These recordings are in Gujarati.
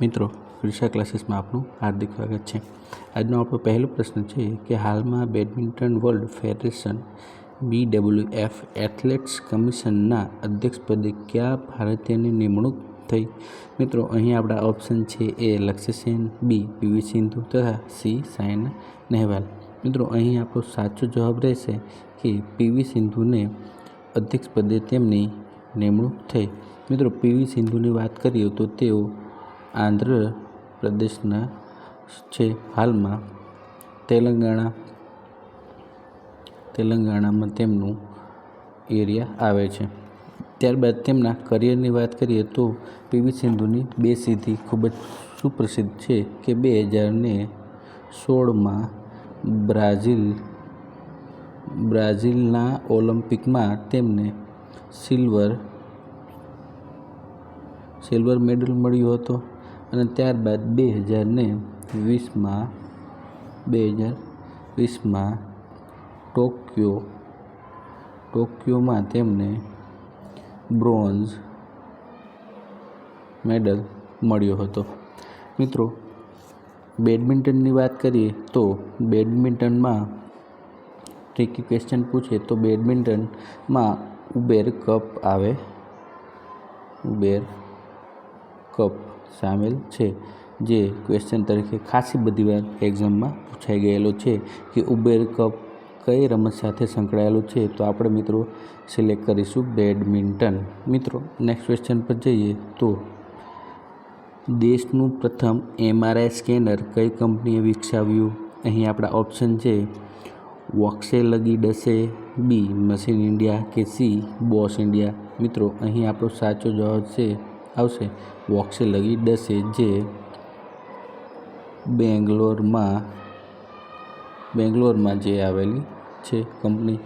મિત્રો ક્રિશા ક્લાસીસમાં આપનું હાર્દિક સ્વાગત છે। આજનો આપણો પહેલો પ્રશ્ન છે કે હાલમાં badminton world federation BWF athletics કમિશનના અધ્યક્ષપદે કયા ભારતીયની નિમણૂક થઈ? મિત્રો અહીં આપણા ઓપ્શન છે એ લક્ષ્ય સેન, બી PV સિંધુ તથા સી સાયના નહેવાલ। મિત્રો અહીં આપણો સાચો જવાબ રહેશે કે PV સિંધુને અધ્યક્ષપદે તેમની નિમણૂક થઈ। મિત્રો PV સિંધુની વાત કરીએ તો તેઓ આંધ્ર પ્રદેશના છે। હાલમાં તેલંગાણામાં તેમનું એરિયા આવે છે। ત્યારબાદ તેમના કરિયરની વાત કરીએ તો PV સિંધુની બે સિદ્ધિ ખૂબ જ સુપ્રસિદ્ધ છે કે 2016માં બ્રાઝિલના ઓલિમ્પિકમાં તેમને સિલ્વર મેડલ મળ્યો હતો અને ત્યારબાદ 2020માં ટોક્યોમાં તેમને બ્રોન્ઝ મેડલ મળ્યો હતો। મિત્રો બેડમિન્ટનની વાત કરીએ તો બેડમિન્ટનમાં ટ્રિકી ક્વેશ્ચન પૂછે તો બેડમિન્ટનમાં ઉબેર કપ સામેલ છે, જે ક્વેશ્ચન તરીકે ખાસી બધી વાર એક્ઝામમાં પૂછાઈ ગયેલો છે કે ઉબેર કપ કઈ રમત સાથે સંકળાયેલો છે, તો આપણે મિત્રો સિલેક્ટ કરીશું બેડમિન્ટન। મિત્રો નેક્સ્ટ ક્વેશ્ચન પર જઈએ તો દેશનું પ્રથમ MRI સ્કેનર કઈ કંપનીએ વિકસાવ્યું? અહીં આપણા ઓપ્શન છે વોક્સેલગીડસે, બી મશીન ઇન્ડિયા કે સી બોશ ઇન્ડિયા। મિત્રો અહીં આપણો સાચો જવાબ આવશે વોક્સેલગીડસે, જે બેંગ્લોરમાં જે આવેલી છે કંપની।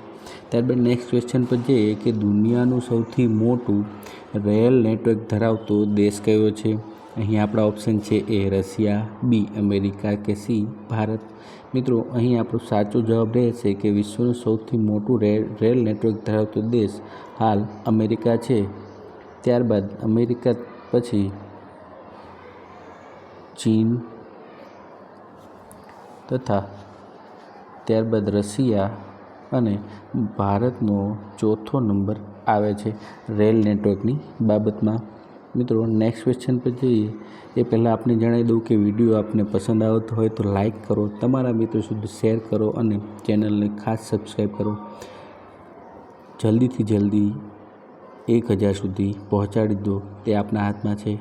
ત્યારબાદ નેક્સ્ટ ક્વેશ્ચન પર જઈએ કે દુનિયાનું સૌથી મોટું રેલ નેટવર્ક ધરાવતો દેશ કયો છે? અહીં આપણા ઓપ્શન છે એ રશિયા, બી અમેરિકા કે સી ભારત। મિત્રો અહીં આપણો સાચો જવાબ રહેશે કે વિશ્વનું સૌથી મોટું રેલ નેટવર્ક ધરાવતો દેશ હાલ અમેરિકા છે। ત્યારબાદ અમેરિકા પછી ચીન તથા ત્યારબાદ રશિયા અને ભારતનો ચોથો નંબર આવે છે રેલ નેટવર્કની બાબતમાં। મિત્રો નેક્સ્ટ ક્વેશ્ચન પર જઈએ એ પહેલાં આપને જણાવી દઉં કે વિડીયો આપને પસંદ આવતો હોય તો લાઈક કરો, તમારા મિત્રો સુધી શેર કરો અને ચેનલને ખાસ સબસ્ક્રાઈબ કરો। જલ્દીથી જલ્દી 1000 સુધી પહોંચાડી દો, તે આપના હાથમાં છે।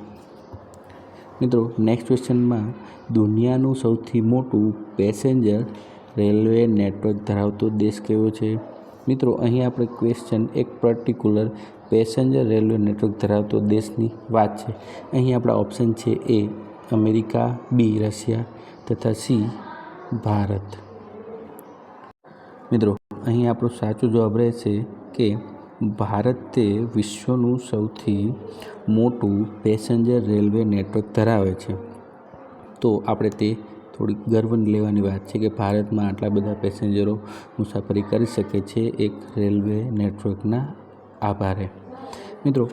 મિત્રો નેક્સ્ટ ક્વેશ્ચનમાં દુનિયાનું સૌથી મોટું પેસેન્જર રેલવે નેટવર્ક ધરાવતો દેશ કયો છે? મિત્રો અહીં આપણે ક્વેશ્ચન એક પર્ટિક્યુલર પેસેન્જર રેલવે નેટવર્ક ધરાવતો દેશની વાત છે। અહીં આપણા ઓપ્શન છે એ અમેરિકા, બી રશિયા તથા સી ભારત। મિત્રો અહીં આપણો સાચો જવાબ રહેશે કે ભારત તે વિશ્વનું સૌથી મોટું પેસેન્જર રેલવે નેટવર્ક ધરાવે છે। તો આપણે તે થોડી ગર્વ લેવાની વાત છે કે ભારતમાં આટલા બધા પેસેન્જરો મુસાફરી કરી શકે છે એક રેલવે નેટવર્કના આભારે। મિત્રો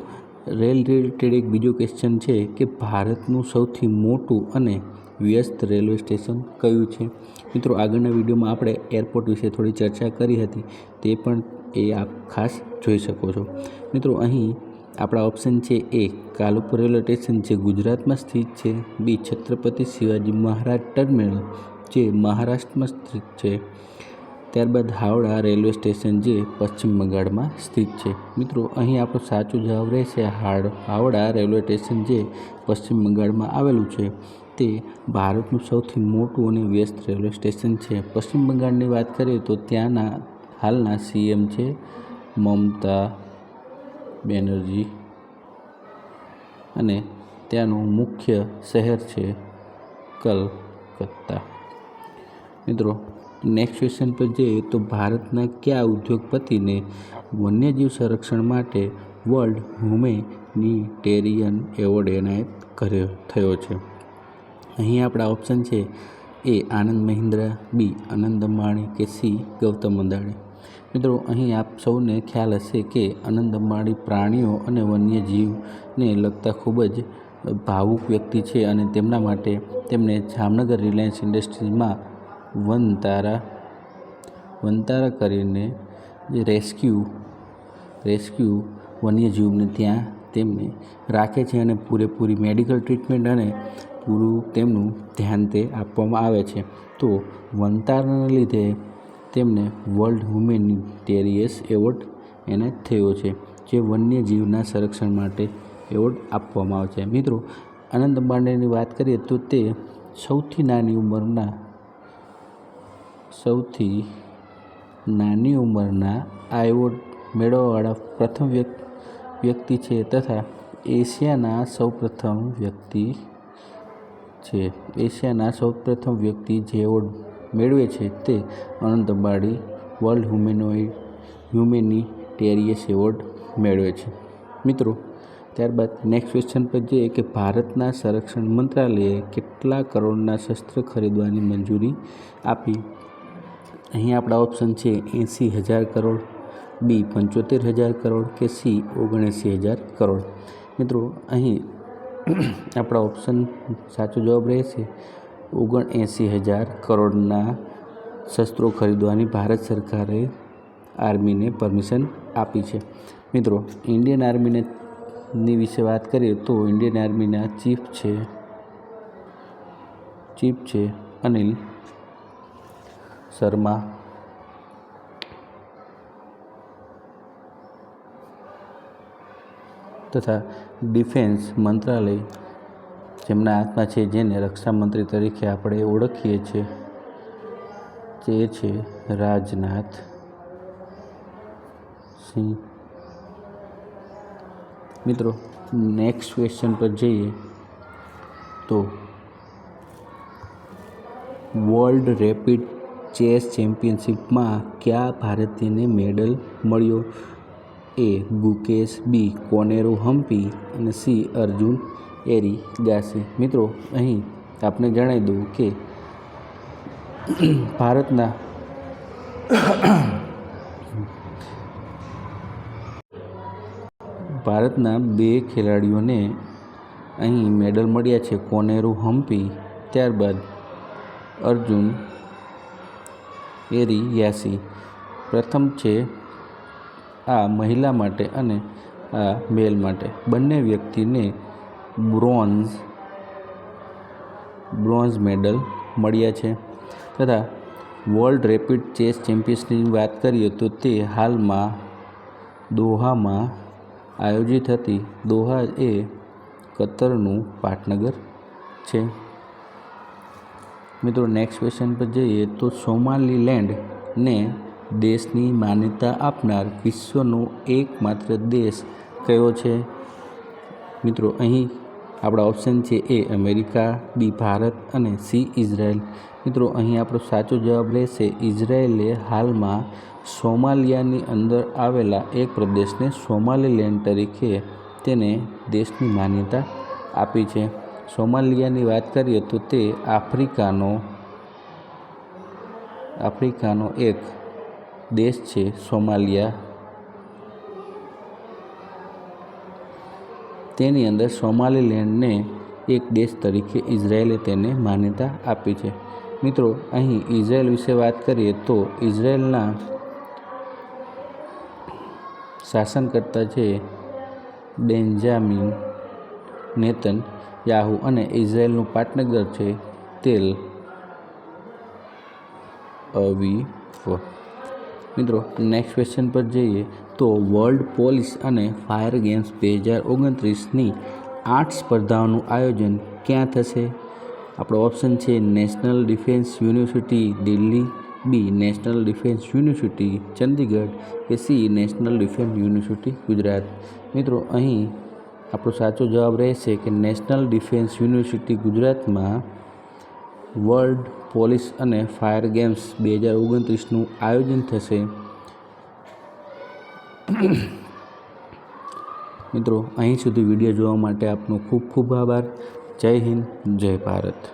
રેલ રિલેટેડ એક બીજો ક્વેશ્ચન છે કે ભારતનું સૌથી મોટું અને વ્યસ્ત રેલવે સ્ટેશન કયું છે? મિત્રો આગળના વિડીયોમાં આપણે એરપોર્ટ વિશે થોડી ચર્ચા કરી હતી, તે પણ આપ ખાસ જોઈ શકો છો। મિત્રો અહીં આપણા ઓપ્શન છે એ કાલુપુર રેલવે સ્ટેશન, જે ગુજરાતમાં સ્થિત છે, બી છત્રપતિ શિવાજી મહારાજ ટર્મિનલ, જે મહારાષ્ટ્રમાં સ્થિત છે, ત્યારબાદ હાવડા રેલવે સ્ટેશન, જે પશ્ચિમ બંગાળમાં સ્થિત છે। મિત્રો અહીં આપણો સાચો જવાબ રહેશે હાવડા રેલવે સ્ટેશન, જે પશ્ચિમ બંગાળમાં આવેલું છે। તે ભારતનું સૌથી મોટું અને વ્યસ્ત રેલવે સ્ટેશન છે। પશ્ચિમ બંગાળની વાત કરીએ તો ત્યાંના હાલના CM છે મમતા બેનર્જી અને ત્યાંનું મુખ્ય શહેર છે કલકત્તા। મિત્રો નેક્સ્ટ ક્વેશ્ચન પર જઈએ તો ભારતના કયા ઉદ્યોગપતિને વન્યજીવ સંરક્ષણ માટે વર્લ્ડ હ્યુમેનિટેરિયન એવોર્ડ એનાયત થયો છે? અહીં આપણા ઓપ્શન છે એ આનંદ મહિન્દ્રા, બી આનંદ અંબાણી કે સી ગૌતમ અદાણી। મિત્રો અહીં આપ સૌને ખ્યાલ હશે કે આનંદ અંબાણી પ્રાણીઓ અને વન્યજીવને લગતા ખૂબ જ ભાવુક વ્યક્તિ છે અને તેમના માટે તેમને જામનગર રિલાયન્સ ઇન્ડસ્ટ્રીઝમાં વનતારા કરીને રેસ્ક્યુ વન્યજીવને ત્યાં તેમને રાખે છે અને પૂરેપૂરી મેડિકલ ટ્રીટમેન્ટ અને પૂરું તેમનું ધ્યાન તે આપવામાં આવે છે. તો વનતારાને લીધે તેમને વર્લ્ડ હ્યુમેનિટેરિયન એવોર્ડ એનાયત થયો છે, જે વન્યજીવના સંરક્ષણ માટે એવોર્ડ આપવામાં આવે છે. મિત્રો, અનંત અંબાણીની વાત કરીએ તો તે સૌથી નાની ઉંમરના આ એવોર્ડ મેળવવાવાળા પ્રથમ વ્યક્તિ છે તથા એશિયાના સૌપ્રથમ વ્યક્તિ જે એવોર્ડ મેળવે છે તે અનંત અંબાણી વર્લ્ડ હ્યુમેનિટેરિયન એવોર્ડ મેળવે છે. મિત્રો, ત્યારબાદ નેક્સ્ટ ક્વેશ્ચન પર જઈએ કે ભારતના સંરક્ષણ મંત્રાલયે કેટલા કરોડના શસ્ત્ર ખરીદવાની મંજૂરી આપી? અહીં આપણા ઓપ્શન છે $80,000 કરોડ, બી $75,000 કરોડ કે સી $79,000 કરોડ. મિત્રો, અહીં આપણા ઓપ્શન સાચો જવાબ રહેશે $79,000 કરોડના શસ્ત્રો ખરીદવાની ભારત સરકારે આર્મીને પરમિશન આપી છે. મિત્રો, ઇન્ડિયન આર્મીની વિશે વાત કરીએ તો ઇન્ડિયન આર્મીના ચીફ છે અનિલ શર્મા. તથા ડિફેન્સ મંત્રાલય જેમના હાથમાં છે, જેને રક્ષા મંત્રી તરીકે આપણે ઓળખીએ છીએ, જે છે રાજનાથ સિંહ. મિત્રો, નેક્સ્ટ ક્વેશ્ચન પર જઈએ તો વર્લ્ડ રેપિડ ચેસ ચેમ્પિયનશિપમાં કયા ભારતીયને મેડલ મળ્યો? એ ગુકેશ, બી કોનેરુ હમ્પી અને સી અર્જુન એરિગાસી. મિત્રો, અહીં આપણે જણાવી દઉં કે ભારતના બે ખેલાડીઓને અહીં મેડલ મળ્યા છે, કોનેરુ હમ્પી, ત્યારબાદ અર્જુન એરિગાસી. પ્રથમ છે આ મહિલા માટે અને આ મેલ માટે. બંને વ્યક્તિને બ્રોન્ઝ મેડલ મળ્યા છે. તથા વર્લ્ડ રેપિડ ચેસ ચેમ્પિયનશિપની વાત કરીએ તો તે હાલમાં દોહામાં આયોજિત હતી. દોહા એ કતરનું પાટનગર છે. મિત્રો, નેક્સ્ટ ક્વેશ્ચન પર જઈએ તો સોમાલીલેન્ડને દેશની માન્યતા આપનાર વિશ્વનો એકમાત્ર દેશ કયો છે? મિત્રો, અહીં આપણા ઓપ્શન છે એ અમેરિકા, બી ભારત અને સી ઇઝરાયલ. મિત્રો, અહીં આપણો સાચો જવાબ રહેશે ઇઝરાયલે હાલમાં સોમાલિયાની અંદર આવેલા એક પ્રદેશને સોમાલીલેન્ડ તરીકે તેને દેશની માન્યતા આપી છે. સોમાલિયાની વાત કરીએ તો તે આફ્રિકાનો એક દેશ છે સોમાલિયા. તેની અંદર સોમાલીલેન્ડને એક દેશ તરીકે ઇઝરાયલે તેને માન્યતા આપી છે. મિત્રો, અહીં ઇઝરાયલ વિશે વાત કરીએ તો ઇઝરાયલના શાસનકર્તા છે બેન્જામિન નેતન્યાહુ અને ઇઝરાયલનું પાટનગર છે તેલ અવીવ. મિત્રો, નેક્સ્ટ ક્વેશ્ચન પર જઈએ તો વર્લ્ડ પોલીસ અને ફાયર ગેમ્સ 2029ની 8 સ્પર્ધાઓનું આયોજન ક્યાં થશે? આપણો ઓપ્શન છે નેશનલ ડિફેન્સ યુનિવર્સિટી દિલ્હી, બી નેશનલ ડિફેન્સ યુનિવર્સિટી ચંદીગઢ કે C national defence university Gujarat. મિત્રો, અહીં આપણો સાચો જવાબ રહેશે કે નેશનલ ડિફેન્સ યુનિવર્સિટી ગુજરાતમાં વર્લ્ડ પોલીસ અને ફાયર ગેમ્સ 2029નું આયોજન થશે. મિત્રો, અહીં સુધી વિડીયો જોવા માટે આપનો ખૂબ ખૂબ આભાર. જય હિન્દ, જય ભારત.